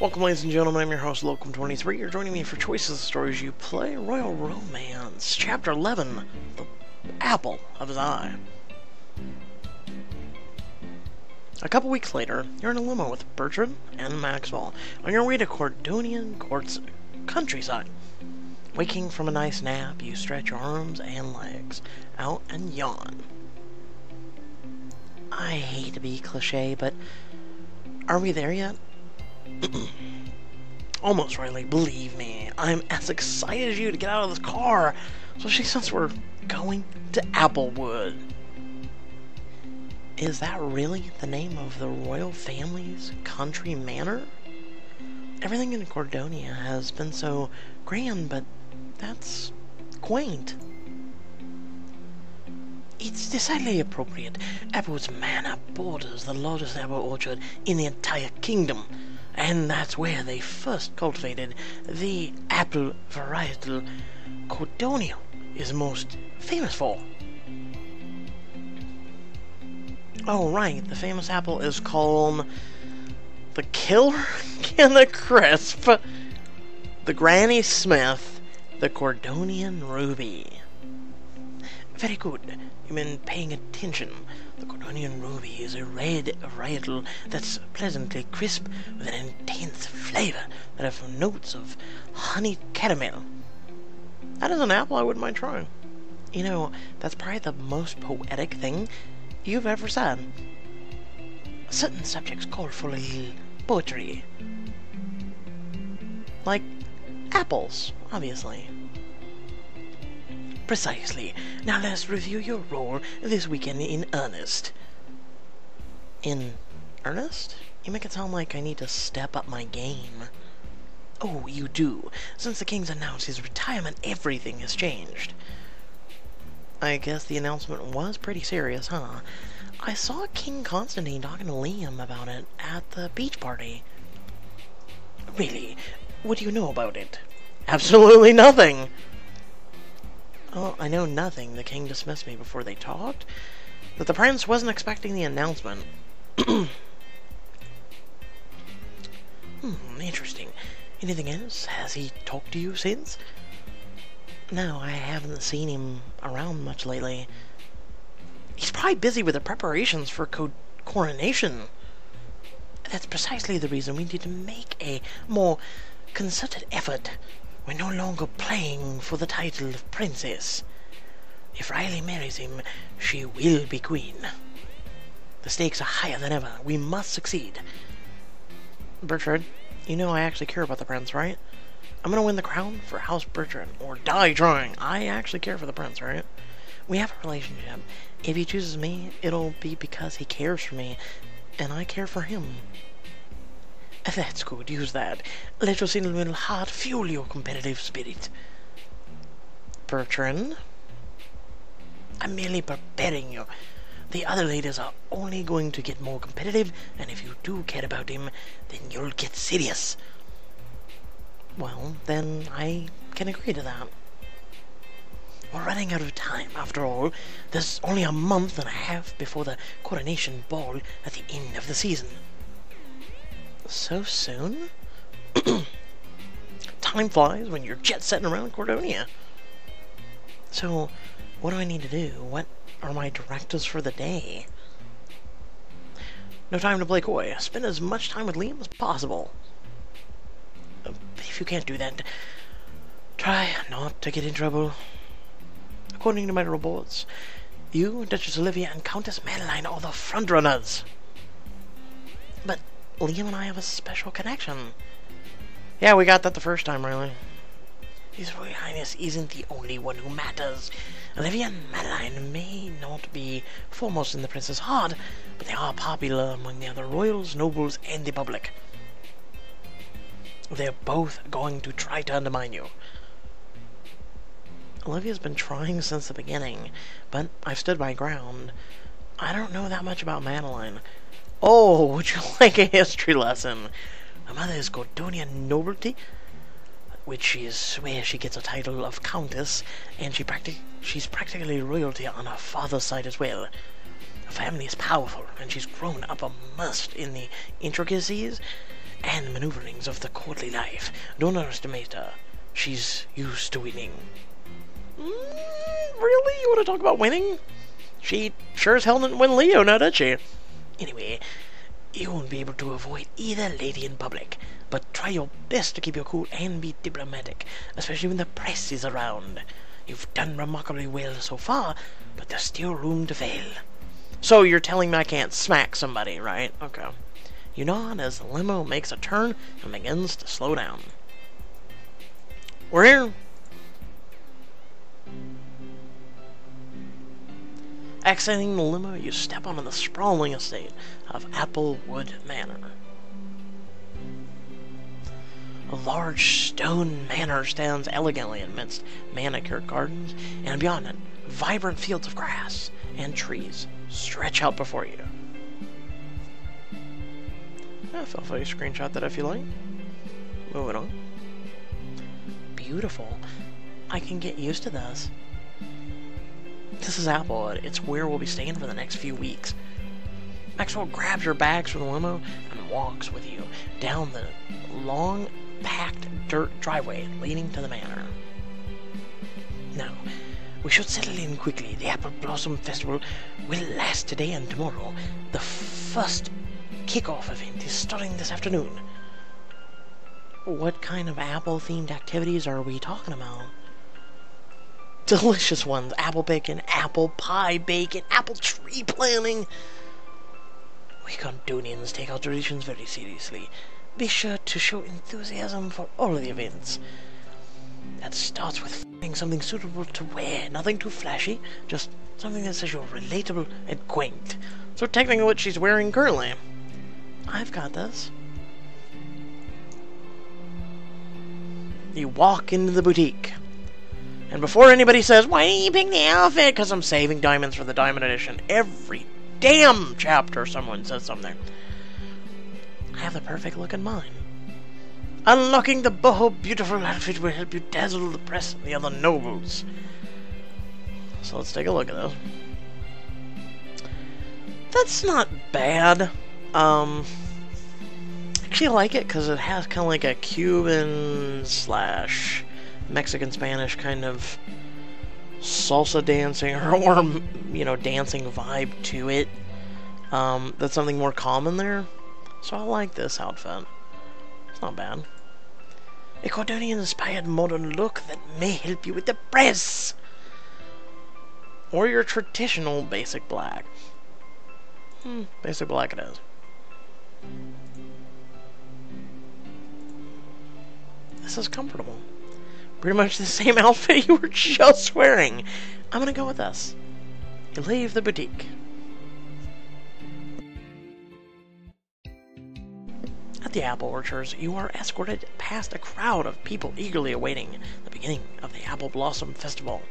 Welcome, ladies and gentlemen, I'm your host, Locum23. You're joining me for Choices of Stories You Play, Royal Romance, Chapter 11, The Apple of His Eye. A couple weeks later, you're in a limo with Bertrand and Maxwell on your way to Cordonian Court's countryside. Waking from a nice nap, you stretch your arms and legs out and yawn. I hate to be cliche, but are we there yet? Almost, Riley. Believe me, I'm as excited as you to get out of this car, especially since we're going to Applewood. Is that really the name of the royal family's country manor? Everything in Cordonia has been so grand, but that's quaint. It's decidedly appropriate. Applewood's manor borders the largest apple orchard in the entire kingdom, and that's where they first cultivated the apple varietal Cordonia is most famous for. Oh right, the famous apple is called the Killer and the Crisp, the Granny Smith, the Cordonian Ruby. Very good. You've been paying attention. The Cordonian Ruby is a red varietal that's pleasantly crisp with an intense flavor that have notes of honey caramel. That is an apple I wouldn't mind trying. You know, that's probably the most poetic thing you've ever said. Certain subjects call for a little poetry. Like apples, obviously. Precisely. Now let's review your role this weekend in earnest. In earnest? You make it sound like I need to step up my game. Oh, you do. Since the king's announced his retirement, everything has changed. I guess the announcement was pretty serious, huh? I saw King Constantine talking to Liam about it at the beach party. Really? What do you know about it? Absolutely nothing! Oh, I know nothing. The king dismissed me before they talked. That the prince wasn't expecting the announcement. Interesting. Anything else? Has he talked to you since? No, I haven't seen him around much lately. He's probably busy with the preparations for coronation. That's precisely the reason we need to make a more concerted effort. We're no longer playing for the title of princess. If Riley marries him, she will be queen. The stakes are higher than ever. We must succeed. Bertrand, you know I actually care about the prince, right? I'm gonna win the crown for House Bertrand, or die trying. I actually care for the prince, right? We have a relationship. If he chooses me, it'll be because he cares for me, and I care for him. That's good, use that. Let your sentimental heart fuel your competitive spirit. Bertrand? I'm merely preparing you. The other ladies are only going to get more competitive, and if you do care about him, then you'll get serious. Well, then I can agree to that. We're running out of time, after all. There's only a month and a half before the coronation ball at the end of the season. So soon? Time flies when you're jet-setting around Cordonia. So, what do I need to do? What are my directives for the day? No time to play coy. Spend as much time with Liam as possible. If you can't do that, try not to get in trouble. According to my reports, you, Duchess Olivia, and Countess Madeline are the frontrunners. But Liam and I have a special connection. Yeah, we got that the first time, Riley. His Royal Highness isn't the only one who matters. Olivia and Madeline may not be foremost in the prince's heart, but they are popular among the other royals, nobles, and the public. They're both going to try to undermine you. Olivia's been trying since the beginning, but I've stood my ground. I don't know that much about Madeline. Oh, would you like a history lesson? Her mother is Cordonian nobility, which is where she gets a title of countess, and she's practically royalty on her father's side as well. Her family is powerful, and she's grown up immersed in the intricacies and maneuverings of the courtly life. Don't underestimate her. She's used to winning. Really? You want to talk about winning? She sure as hell didn't win Leo, now did she? Anyway, you won't be able to avoid either lady in public, but try your best to keep your cool and be diplomatic, especially when the press is around. You've done remarkably well so far, but there's still room to fail. So you're telling me I can't smack somebody, right? Okay. You nod as the limo makes a turn and begins to slow down. We're here. Exiting the limo, you step onto the sprawling estate of Applewood Manor. A large stone manor stands elegantly amidst manicured gardens, and beyond it, vibrant fields of grass and trees stretch out before you. Feel free to screenshot that if you like. Moving on. Beautiful. I can get used to this. This is Applewood. It's where we'll be staying for the next few weeks. Maxwell grabs your bags from the limo and walks with you down the long, packed dirt driveway leading to the manor. Now, we should settle in quickly. The Apple Blossom Festival will last today and tomorrow. The first kickoff event is starting this afternoon. What kind of apple-themed activities are we talking about? Delicious ones. Apple bacon, apple pie bacon, apple tree planting. We Cordonians take our traditions very seriously. Be sure to show enthusiasm for all of the events. That starts with finding something suitable to wear. Nothing too flashy, just something that says you're relatable and quaint. So technically what she's wearing currently. I've got this. You walk into the boutique. And before anybody says, why didn't you pick the outfit? Because I'm saving diamonds for the Diamond Edition. Every damn chapter someone says something. I have the perfect look in mind. Unlocking the boho beautiful outfit will help you dazzle the press and the other nobles. So let's take a look at this. That's not bad. Actually, I like it because it has kind of like a Cuban / Mexican Spanish kind of salsa dancing or you know, dancing vibe to it. That's something more common there. So I like this outfit. It's not bad. A Cordonian-inspired modern look that may help you with the press. Or your traditional basic black. Basic black it is. This is comfortable. Pretty much the same outfit you were just wearing. I'm gonna go with this. You leave the boutique. At the apple orchards, you are escorted past a crowd of people eagerly awaiting the beginning of the Apple Blossom Festival.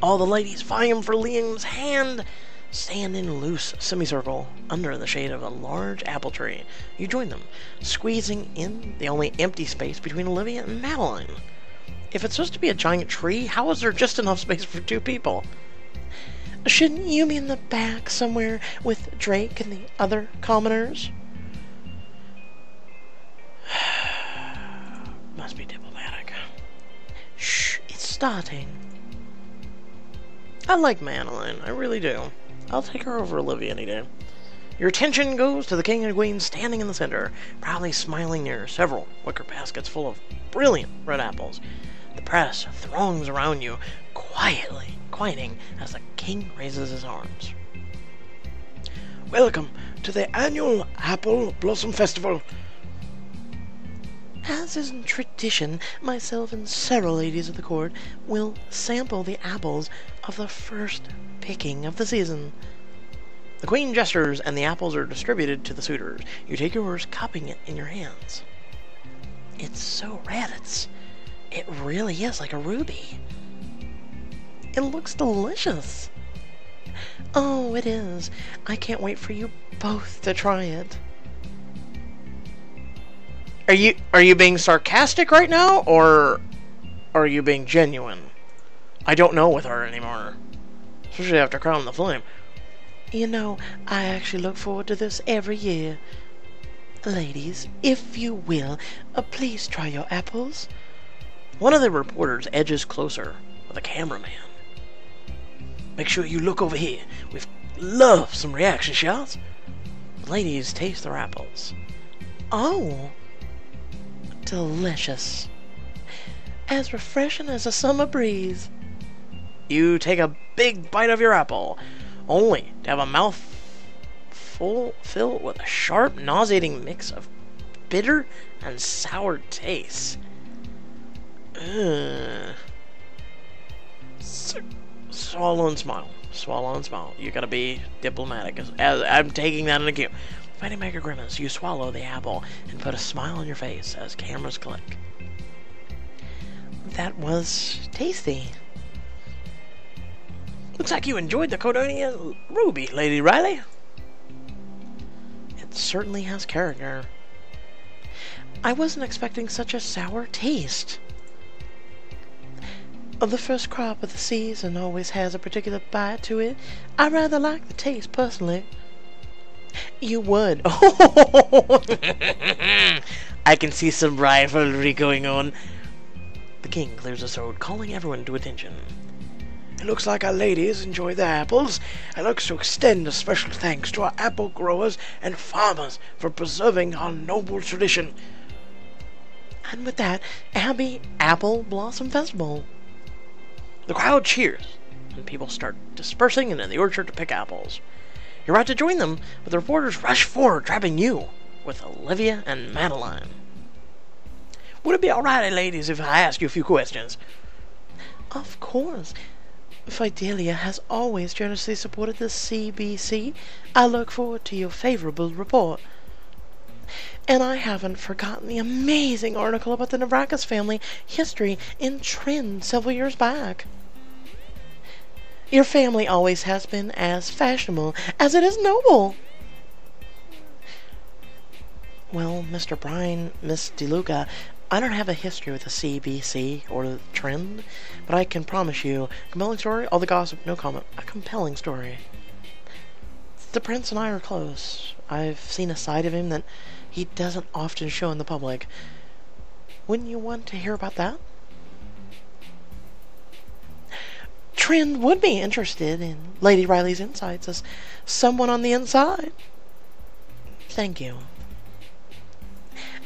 All the ladies vying for Liam's hand stand in a loose semicircle under the shade of a large apple tree. You join them, squeezing in the only empty space between Olivia and Madeline. If it's supposed to be a giant tree, how is there just enough space for 2 people? Shouldn't you be in the back somewhere with Drake and the other commoners? Must be diplomatic. Shh, it's starting. I like Madeline, I really do. I'll take her over Olivia any day. Your attention goes to the king and queen standing in the center, proudly smiling near several wicker baskets full of brilliant red apples. The press throngs around you, quietly quieting as the king raises his arms. Welcome to the annual Apple Blossom Festival. As is tradition, myself and several ladies of the court will sample the apples of the first picking of the season. The queen gestures and the apples are distributed to the suitors. You take yours, cupping it in your hands. It's so red, it really is like a ruby. It looks delicious. Oh, it is. I can't wait for you both to try it. Are you being sarcastic right now, or are you being genuine? I don't know with her anymore. Especially after Crown the Flame. You know, I actually look forward to this every year. Ladies, if you will, please try your apples. One of the reporters edges closer with a cameraman. Make sure you look over here. We'd love some reaction shots. Ladies taste their apples. Oh, delicious. As refreshing as a summer breeze. You take a big bite of your apple, only to have a mouth filled with a sharp, nauseating mix of bitter and sour tastes. Swallow and smile. Swallow and smile. You gotta be diplomatic. As I'm taking that into account. Fighting back a grimace, you swallow the apple and put a smile on your face as cameras click. That was tasty. Looks like you enjoyed the Cordonia Ruby, Lady Riley. It certainly has character. I wasn't expecting such a sour taste. The first crop of the season always has a particular bite to it. I rather like the taste, personally. You would. I can see some rivalry going on. The king clears his throat, calling everyone to attention. It looks like our ladies enjoy their apples. I'd like to extend a special thanks to our apple growers and farmers for preserving our noble tradition. And with that, happy Apple Blossom Festival. The crowd cheers, and people start dispersing into the orchard to pick apples. You're about to join them, but the reporters rush forward, trapping you with Olivia and Madeline. Would it be alright, ladies, if I ask you a few questions? Of course. Fidelia has always generously supported the CBC. I look forward to your favorable report. And I haven't forgotten the amazing article about the Navrakas family history in Trend several years back. Your family always has been as fashionable as it is noble. Well, Mr. Bryan, Miss DeLuca, I don't have a history with the CBC or the Trend, but I can promise you, compelling story, all the gossip, no comment, a compelling story. The prince and I are close. I've seen a side of him that he doesn't often show in the public. Wouldn't you want to hear about that? Trend would be interested in Lady Riley's insights as someone on the inside. Thank you.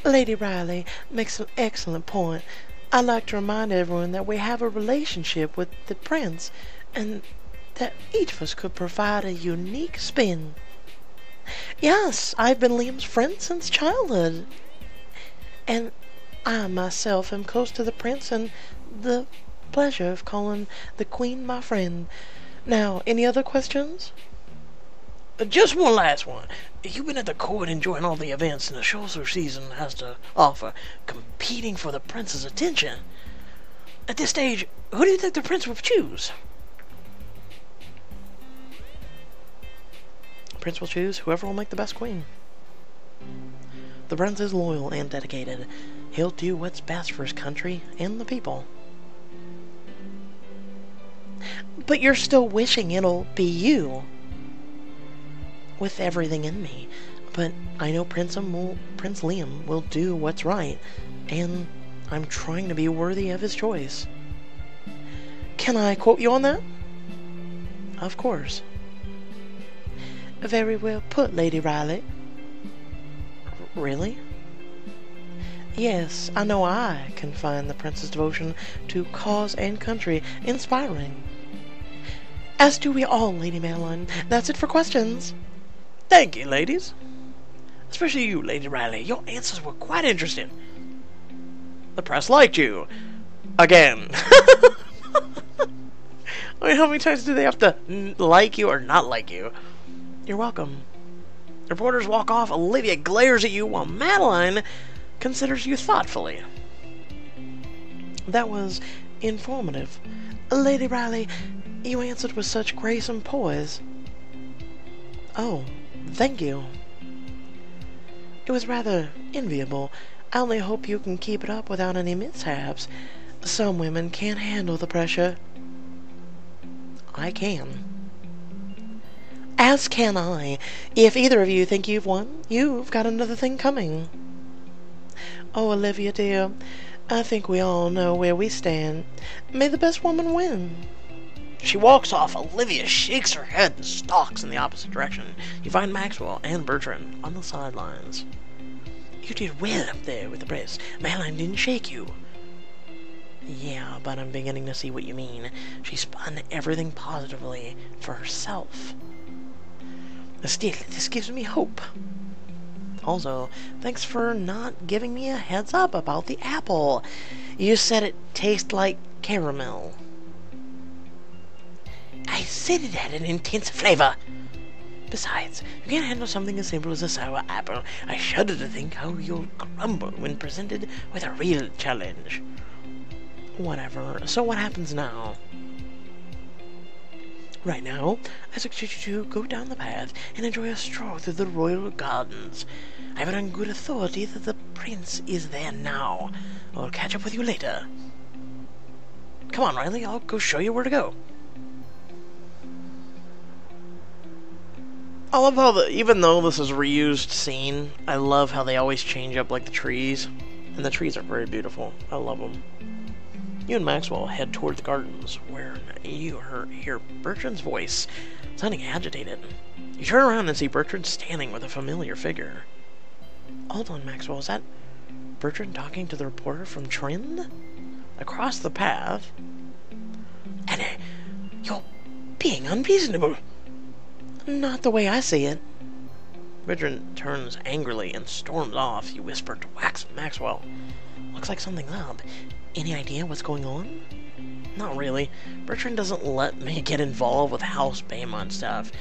Lady Riley makes an excellent point. I'd like to remind everyone that we have a relationship with the prince and that each of us could provide a unique spin. Yes, I've been Liam's friend since childhood. And I myself am close to the prince and the pleasure of calling the queen my friend. Now, any other questions? Just one last one. You've been at the court enjoying all the events and the shorter season has to offer, competing for the prince's attention. At this stage, who do you think the prince would choose? The prince will choose whoever will make the best queen. The prince is loyal and dedicated. He'll do what's best for his country and the people. But you're still wishing it'll be you. With everything in me. But I know Prince Liam will do what's right, and I'm trying to be worthy of his choice. Can I quote you on that? Of course. Very well put, Lady Riley. Really? Yes, I know I can find the prince's devotion to cause and country inspiring. As do we all, Lady Madeline. That's it for questions. Thank you, ladies. Especially you, Lady Riley. Your answers were quite interesting. The press liked you. Again. I mean, how many times do they have to like you or not like you? You're welcome. Reporters walk off. Olivia glares at you while Madeline considers you thoughtfully. That was informative. Lady Riley, you answered with such grace and poise. Oh, thank you. It was rather enviable. I only hope you can keep it up without any mishaps. Some women can't handle the pressure. I can. As can I. If either of you think you've won, you've got another thing coming. Oh, Olivia dear, I think we all know where we stand. May the best woman win. She walks off. Olivia shakes her head and stalks in the opposite direction. You find Maxwell and Bertrand on the sidelines. You did well up there with the press. Madeline didn't shake you. Yeah, but I'm beginning to see what you mean. She spun everything positively for herself. Still, this gives me hope. Also, thanks for not giving me a heads up about the apple. You said it tastes like caramel. I said it had an intense flavor. Besides, you can't handle something as simple as a sour apple. I shudder to think how you'll crumble when presented with a real challenge. Whatever. So what happens now? Right now, I suggest you to go down the path and enjoy a stroll through the royal gardens. I have it on good authority that the prince is there now. I'll catch up with you later. Come on, Riley, I'll go show you where to go. I love how, even though this is a reused scene, I love how they always change up, like, the trees. And the trees are very beautiful. I love them. You and Maxwell head toward the gardens, where you hear Bertrand's voice, sounding agitated. You turn around and see Bertrand standing with a familiar figure. Hold on, Maxwell, is that Bertrand talking to the reporter from Trend? Across the path? Anna, you're being unreasonable. Not the way I see it. Bertrand turns angrily and storms off. You whisper to Maxwell. Looks like something's up. Any idea what's going on? Not really. Bertrand doesn't let me get involved with House Baymont stuff.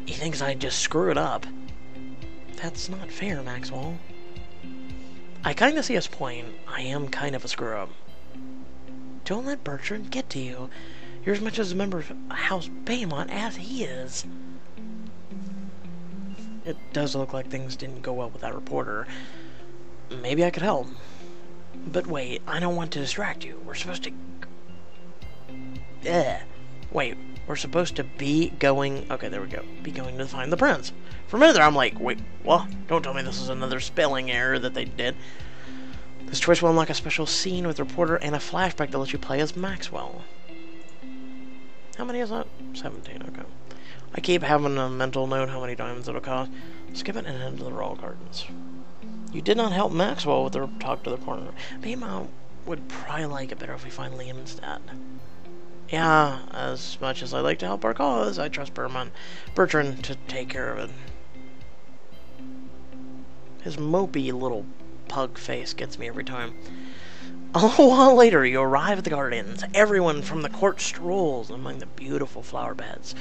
He thinks I'd just screw it up. That's not fair, Maxwell. I kinda see his point. I am kind of a screw-up. Don't let Bertrand get to you. You're as much as a member of House Baymont as he is. It does look like things didn't go well with that reporter. Maybe I could help. But wait, I don't want to distract you. We're supposed to... Wait, we're supposed to be going... Okay, there we go. Be going to find the prince. For a minute there, I'm like, wait, what? Don't tell me this is another spelling error that they did. This twist will unlock a special scene with the reporter and a flashback that lets you play as Maxwell. How many is that? 17, okay. I keep having a mental note how many diamonds it'll cost. Skip it and head to the Royal Gardens. You did not help Maxwell with the talk to the reporter. Baymont would probably like it better if we find Liam instead. Yeah, as much as I like to help our cause, I trust Bertrand to take care of it. His mopey little pug face gets me every time. A little while later, you arrive at the gardens. Everyone from the court strolls among the beautiful flower beds.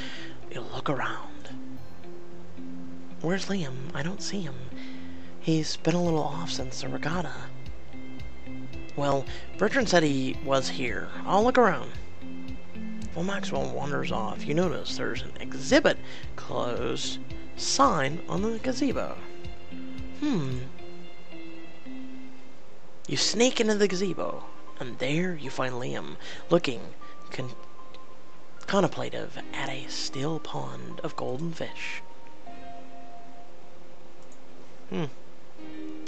You look around. Where's Liam? I don't see him. He's been a little off since the regatta. Well, Bertrand said he was here. I'll look around. While Maxwell wanders off, you notice there's an exhibit closed sign on the gazebo. You sneak into the gazebo, and there you find Liam, looking contemplative at a still pond of golden fish.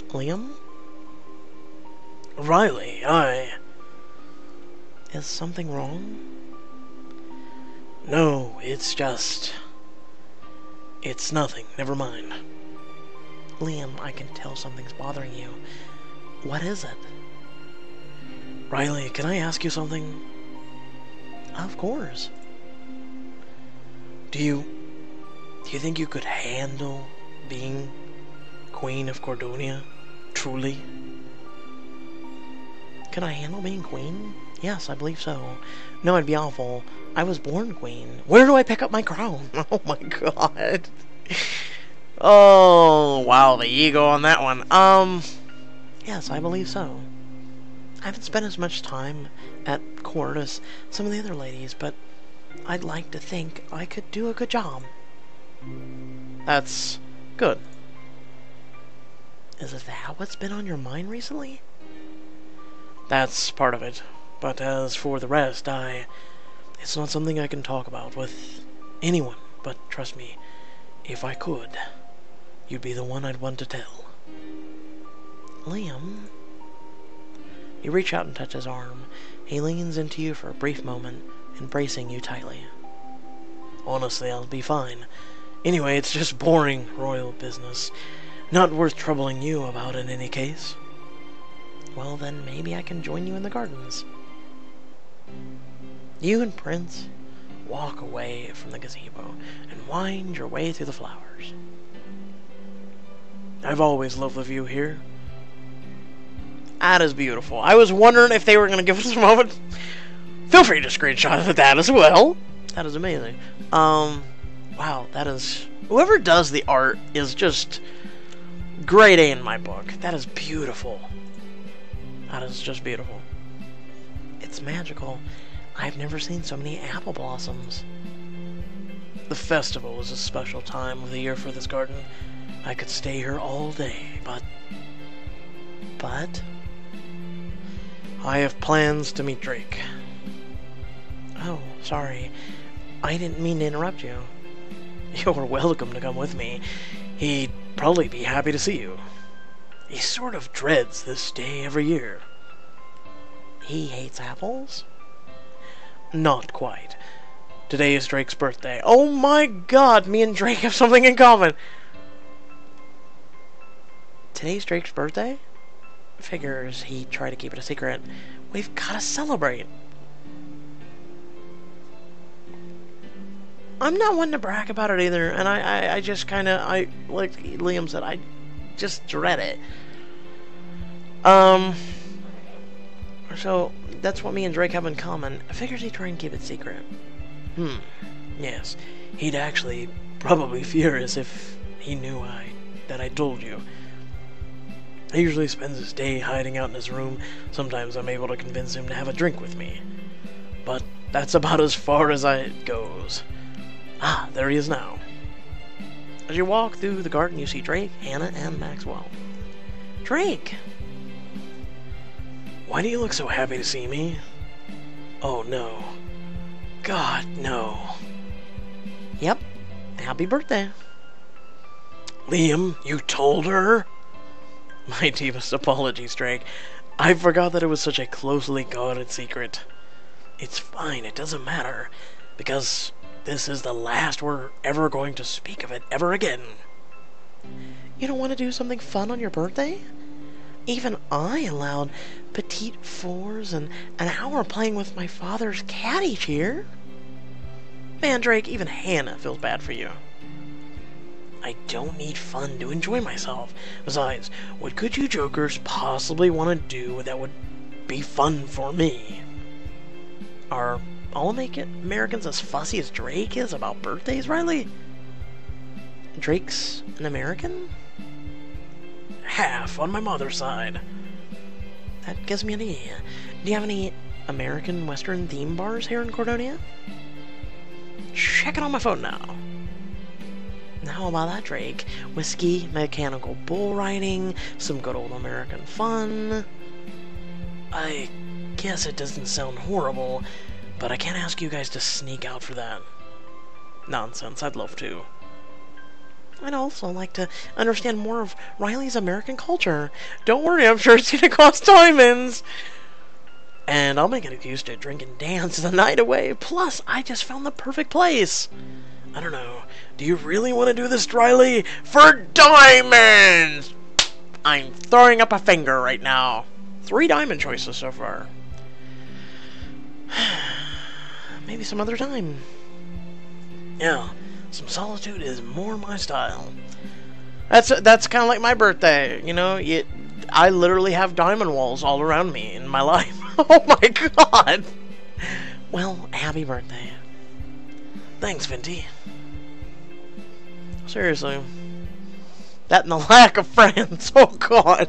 Liam? Riley, Is something wrong? No, it's just... It's nothing, never mind. Liam, I can tell something's bothering you. What is it? Riley, can I ask you something? Of course. Do you think you could handle being Queen of Cordonia? Truly? Can I handle being queen? Yes, I believe so. No, it'd be awful. I was born queen. Where do I pick up my crown? Oh my god. Oh, wow, the ego on that one. Yes, I believe so. I haven't spent as much time at court as some of the other ladies, but I'd like to think I could do a good job. That's good. Is that what's been on your mind recently? That's part of it. But as for the rest, it's not something I can talk about with anyone. But trust me, If I could, you'd be the one I'd want to tell. Liam? You reach out and touch his arm. He leans into you for a brief moment, embracing you tightly. Honestly, I'll be fine. Anyway, it's just boring royal business. Not worth troubling you about in any case. Well, then maybe I can join you in the gardens. You and Prince walk away from the gazebo and wind your way through the flowers. I've always loved the view here. That is beautiful. I was wondering if they were going to give us a moment. Feel free to screenshot that as well. That is amazing. Wow, that is... Whoever does the art is just grade A in my book. That is beautiful. That is just beautiful. It's magical. I've never seen so many apple blossoms. The festival is a special time of the year for this garden. I could stay here all day, but... I have plans to meet Drake. Oh, sorry. I didn't mean to interrupt you. You're welcome to come with me. He'd probably be happy to see you. He sort of dreads this day every year. He hates apples? Not quite. Today is Drake's birthday. Oh my god, me and Drake have something in common! Today's Drake's birthday? Figures he'd try to keep it a secret. We've gotta celebrate. I'm not one to brag about it either, and I just kinda, like Liam said, I just dread it. So, that's what me and Drake have in common. Figures he'd try and keep it secret. Yes. He'd actually probably be furious if he knew that I told you. He usually spends his day hiding out in his room. Sometimes I'm able to convince him to have a drink with me. But that's about as far as it goes. Ah, there he is now. As you walk through the garden, you see Drake, Hannah, and Maxwell. Drake! Why do you look so happy to see me? Oh no. God, no. Yep. Happy birthday. Liam, you told her? My deepest apologies, Drake. I forgot that it was such a closely guarded secret. It's fine, it doesn't matter, because this is the last we're ever going to speak of it ever again. You don't want to do something fun on your birthday? Even I allowed petite fours and an hour playing with my father's cat each year. Man, Drake, even Hannah feels bad for you. I don't need fun to enjoy myself. Besides, what could you jokers possibly want to do that would be fun for me? Are all Americans as fussy as Drake is about birthdays, Riley? Drake's an American? Half on my mother's side. That gives me an idea. Do you have any American Western theme bars here in Cordonia? Check it on my phone now. How about that, Drake? Whiskey, mechanical bull riding, some good old American fun. I guess it doesn't sound horrible, but I can't ask you guys to sneak out for that. Nonsense, I'd love to. I'd also like to understand more of Riley's American culture. Don't worry, I'm sure it's gonna cost diamonds. And I'll make an excuse to drink and dance the night away. Plus, I just found the perfect place. I don't know. Do you really want to do this, Riley? For diamonds! I'm throwing up a finger right now. 3 diamond choices so far. Maybe some other time. Yeah, some solitude is more my style. That's kind of like my birthday, you know? I literally have diamond walls all around me in my life. Oh my god! Well, happy birthday. Thanks, Vinty. Seriously. That and the lack of friends. Oh god.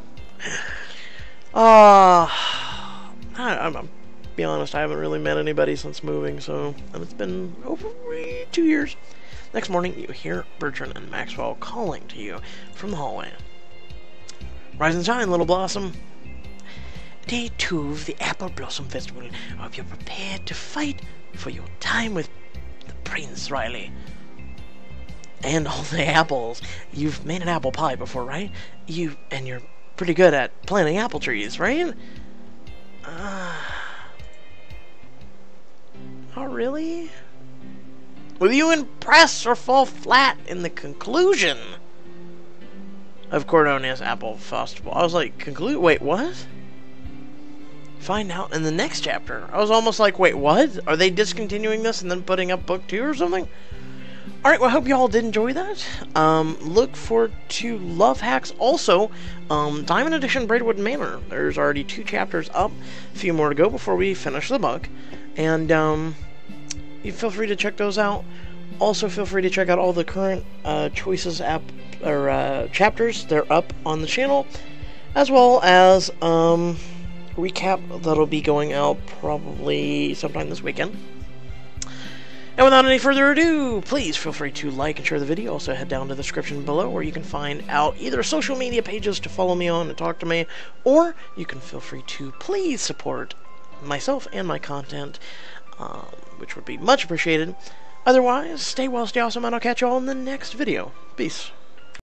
I'm be honest, I haven't really met anybody since moving, so it's been over 2 years. Next morning, you hear Bertrand and Maxwell calling to you from the hallway. Rise and shine, little blossom. Day 2 of the Apple Blossom Festival. I hope you're prepared to fight for your time with the Prince, Riley. and all the apples. You've made an apple pie before, right? And you're pretty good at planting apple trees, right? Oh, really? Will you impress or fall flat in the conclusion of Cordonia's Apple Festival? I was like, wait, what? Find out in the next chapter. I was almost like, wait, what? Are they discontinuing this and then putting up book 2 or something? Alright, well, I hope you all did enjoy that. Look forward to Love Hacks. Also, Diamond Edition Braidwood Manor. There's already 2 chapters up. A few more to go before we finish the book. And, you feel free to check those out. Also, feel free to check out all the current choices chapters. They're up on the channel, as well as recap that'll be going out probably sometime this weekend. And without any further ado, please feel free to like and share the video. Also, head down to the description below where you can find out either social media pages to follow me on and talk to me, or you can feel free to please support myself and my content, which would be much appreciated. Otherwise, stay well, stay awesome, and I'll catch you all in the next video. Peace.